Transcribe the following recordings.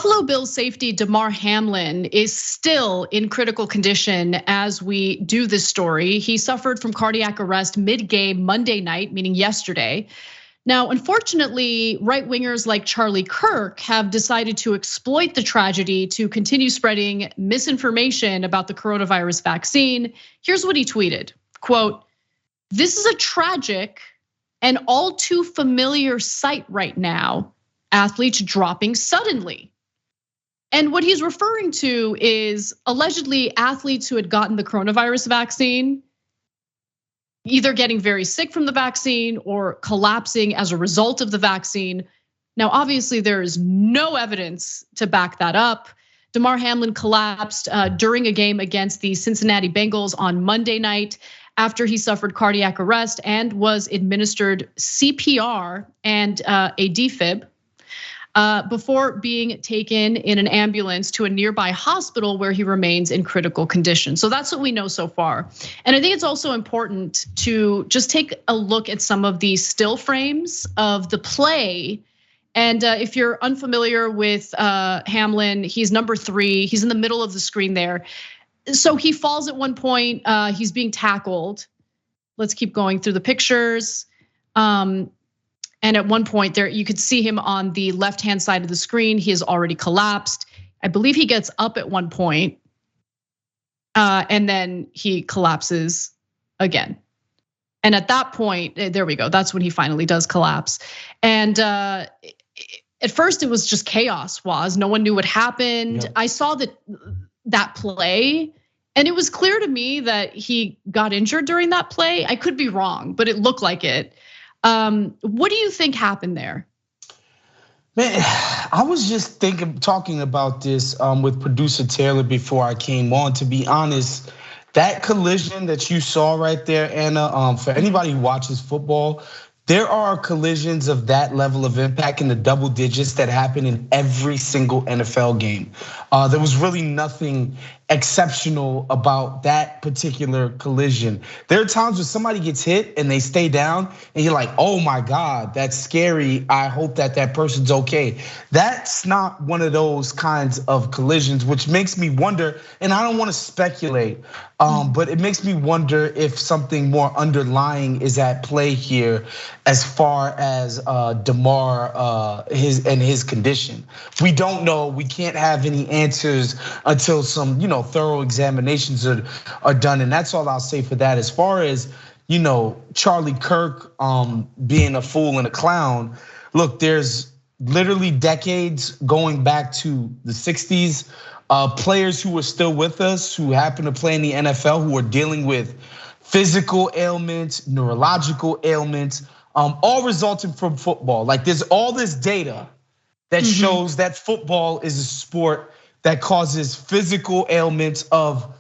Buffalo Bills safety Damar Hamlin is still in critical condition as we do this story. He suffered from cardiac arrest mid-game Monday night, meaning yesterday. Now, unfortunately, right-wingers like Charlie Kirk have decided to exploit the tragedy to continue spreading misinformation about the coronavirus vaccine. Here's what he tweeted, quote, "This is a tragic and all too familiar sight right now, athletes dropping suddenly." And what he's referring to is allegedly athletes who had gotten the coronavirus vaccine either getting very sick from the vaccine or collapsing as a result of the vaccine. Now, obviously, there is no evidence to back that up. Damar Hamlin collapsed during a game against the Cincinnati Bengals on Monday night after he suffered cardiac arrest and was administered CPR and a defib. Before being taken in an ambulance to a nearby hospital where he remains in critical condition. So that's what we know so far. And I think it's also important to just take a look at some of the still frames of the play. And if you're unfamiliar with Hamlin, he's number 3, he's in the middle of the screen there. So he falls at one point, he's being tackled. Let's keep going through the pictures. And at one point there, you could see him on the left-hand side of the screen. He has already collapsed. I believe he gets up at one point, and then he collapses again. And at that point, there we go. That's when he finally does collapse. And at first it was just chaos, Waz. No one knew what happened. Yeah. I saw that play, and it was clear to me that he got injured during that play. I could be wrong, but it looked like it. What do you think happened there? Man, I was just talking about this with producer Taylor before I came on. To be honest, that collision that you saw right there, Anna, for anybody who watches football, there are collisions of that level of impact in the double digits that happen in every single NFL game. There was really nothing exceptional about that particular collision. There are times when somebody gets hit and they stay down and you're like, oh my God, that's scary. I hope that person's okay. That's not one of those kinds of collisions, which makes me wonder, and I don't want to speculate, but it makes me wonder if something more underlying is at play here as far as Damar, his condition. We don't know, we can't have any answers until some, thorough examinations are done, and that's all I'll say for that. As far as Charlie Kirk being a fool and a clown, look, there's literally decades going back to the 60s, players who are still with us, who happen to play in the NFL, who are dealing with physical ailments, neurological ailments, all resulting from football. Like there's all this data that shows that football is a sport that causes physical ailments of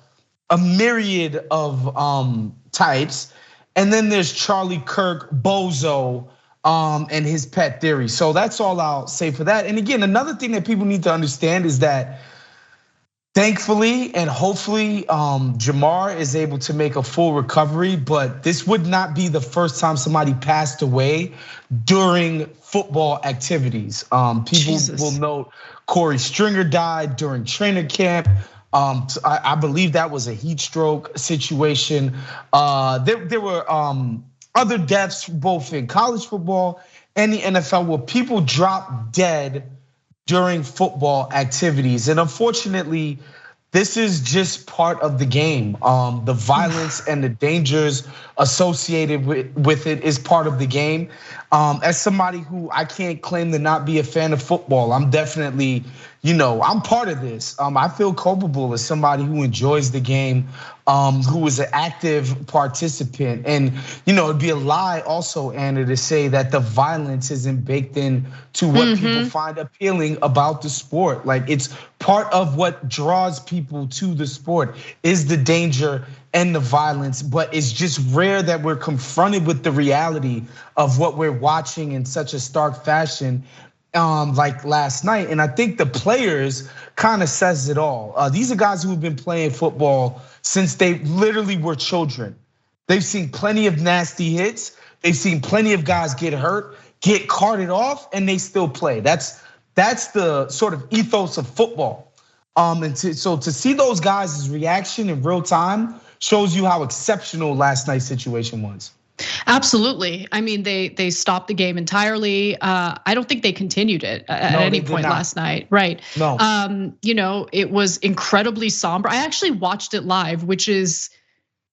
a myriad of types. And then there's Charlie Kirk, bozo, and his pet theory. So that's all I'll say for that. And again, another thing that people need to understand is that thankfully and hopefully Damar is able to make a full recovery, but this would not be the first time somebody passed away during football activities. People will note Corey Stringer died during training camp. I believe that was a heat stroke situation. There were other deaths both in college football and the NFL where people drop dead during football activities. And unfortunately, this is just part of the game. The violence and the dangers associated with it is part of the game. As somebody who I can't claim to not be a fan of football, I'm definitely, I'm part of this. I feel culpable as somebody who enjoys the game, who is an active participant. And it'd be a lie also, Anna, to say that the violence isn't baked in to what people find appealing about the sport. Like it's part of what draws people to the sport is the danger and the violence, but it's just rare that we're confronted with the reality of what we're watching in such a stark fashion. Like last night, and I think the players kind of says it all. These are guys who have been playing football since they literally were children. They've seen plenty of nasty hits. They've seen plenty of guys get hurt, get carted off, and they still play. That's That's the sort of ethos of football. So to see those guys' reaction in real time shows you how exceptional last night's situation was. Absolutely. I mean, they stopped the game entirely. I don't think they continued it at any point last night. Right. No. It was incredibly somber. I actually watched it live, which is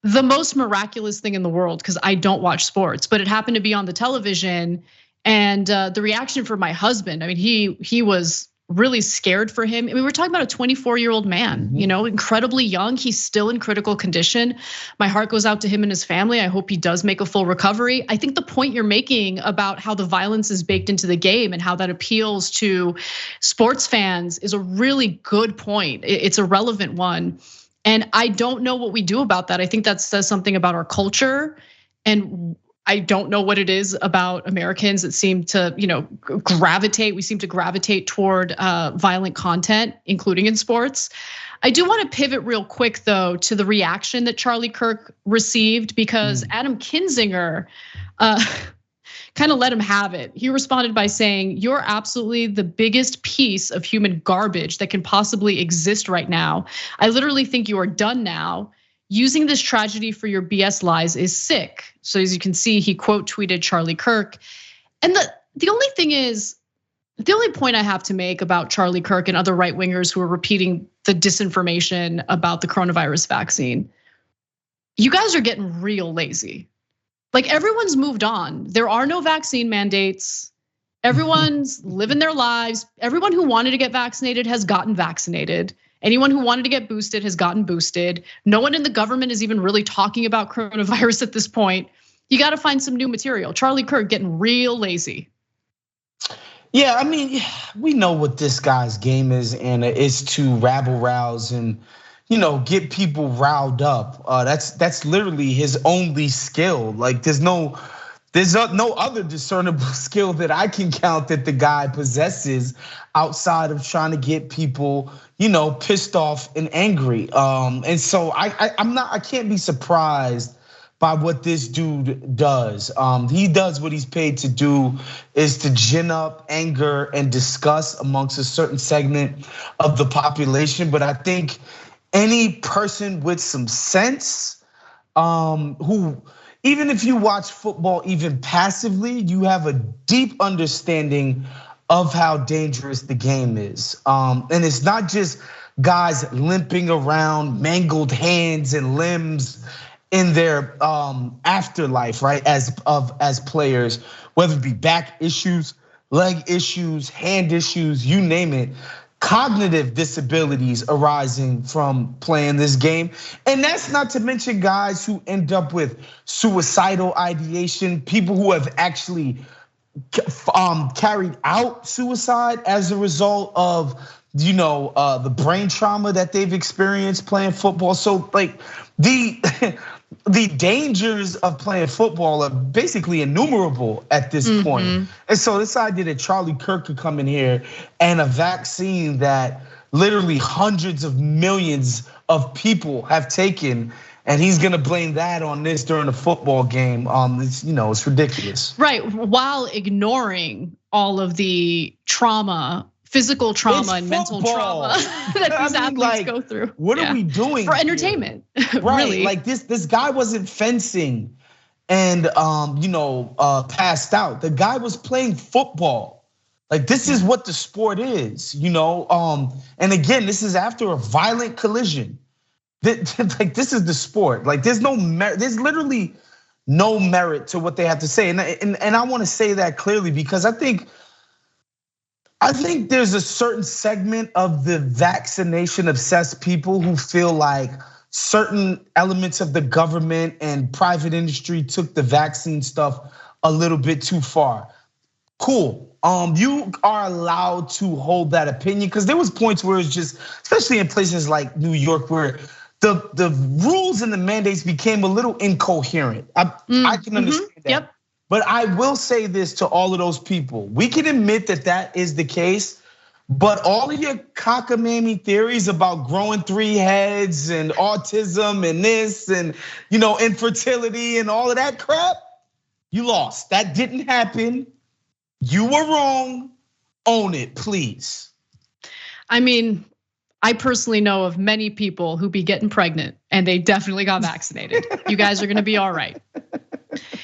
the most miraculous thing in the world because I don't watch sports, but it happened to be on the television. And the reaction for my husband, I mean, he was really scared for him. I mean, we're talking about a 24-year-old man, incredibly young. He's still in critical condition. My heart goes out to him and his family. I hope he does make a full recovery. I think the point you're making about how the violence is baked into the game and how that appeals to sports fans is a really good point. It's a relevant one. And I don't know what we do about that. I think that says something about our culture, and I don't know what it is about Americans that seem to, gravitate. We seem to gravitate toward violent content, including in sports. I do want to pivot real quick though to the reaction that Charlie Kirk received because Adam Kinzinger kind of let him have it. He responded by saying, "You're absolutely the biggest piece of human garbage that can possibly exist right now. I literally think you are done now. Using this tragedy for your BS lies is sick." So as you can see, he quote tweeted Charlie Kirk. And the only thing is, the only point I have to make about Charlie Kirk and other right wingers who are repeating the disinformation about the coronavirus vaccine, you guys are getting real lazy. Like everyone's moved on. There are no vaccine mandates. Everyone's living their lives. Everyone who wanted to get vaccinated has gotten vaccinated. Anyone who wanted to get boosted has gotten boosted. No one in the government is even really talking about coronavirus at this point. You got to find some new material. Charlie Kirk getting real lazy. Yeah, I mean, we know what this guy's game is, and it's to rabble rouse and get people riled up. That's literally his only skill. Like there's no other discernible skill that I can count that the guy possesses outside of trying to get people, pissed off and angry. And so I can't be surprised by what this dude does. He does what he's paid to do, is to gin up anger and disgust amongst a certain segment of the population. But I think any person with some sense, who, even if you watch football even passively, you have a deep understanding of how dangerous the game is. And it's not just guys limping around, mangled hands and limbs in their afterlife, right? As players, whether it be back issues, leg issues, hand issues, you name it. Cognitive disabilities arising from playing this game. And that's not to mention guys who end up with suicidal ideation, people who have actually carried out suicide as a result of the brain trauma that they've experienced playing football. So like the dangers of playing football are basically innumerable at this point. And so this idea that Charlie Kirk could come in here and a vaccine that literally hundreds of millions of people have taken, and he's gonna blame that on this during a football game, it's ridiculous. Right, while ignoring all of the trauma, physical trauma and mental trauma that these athletes go through. What are we doing for entertainment? Right, really. Like this guy wasn't fencing and passed out. The guy was playing football. Like this is what the sport is, and again, this is after a violent collision. Like this is the sport. Like there's literally no merit to what they have to say. And I want to say that clearly because I think there's a certain segment of the vaccination obsessed people who feel like certain elements of the government and private industry took the vaccine stuff a little bit too far. Cool. You are allowed to hold that opinion because there was points where it's just, especially in places like New York, where the rules and the mandates became a little incoherent. I can understand that. Yep. But I will say this to all of those people. We can admit that that is the case, but all of your cockamamie theories about growing 3 heads and autism and this and infertility and all of that crap, you lost. That didn't happen. You were wrong. own it, please. I mean, I personally know of many people who be getting pregnant and they definitely got vaccinated. You guys are gonna be all right.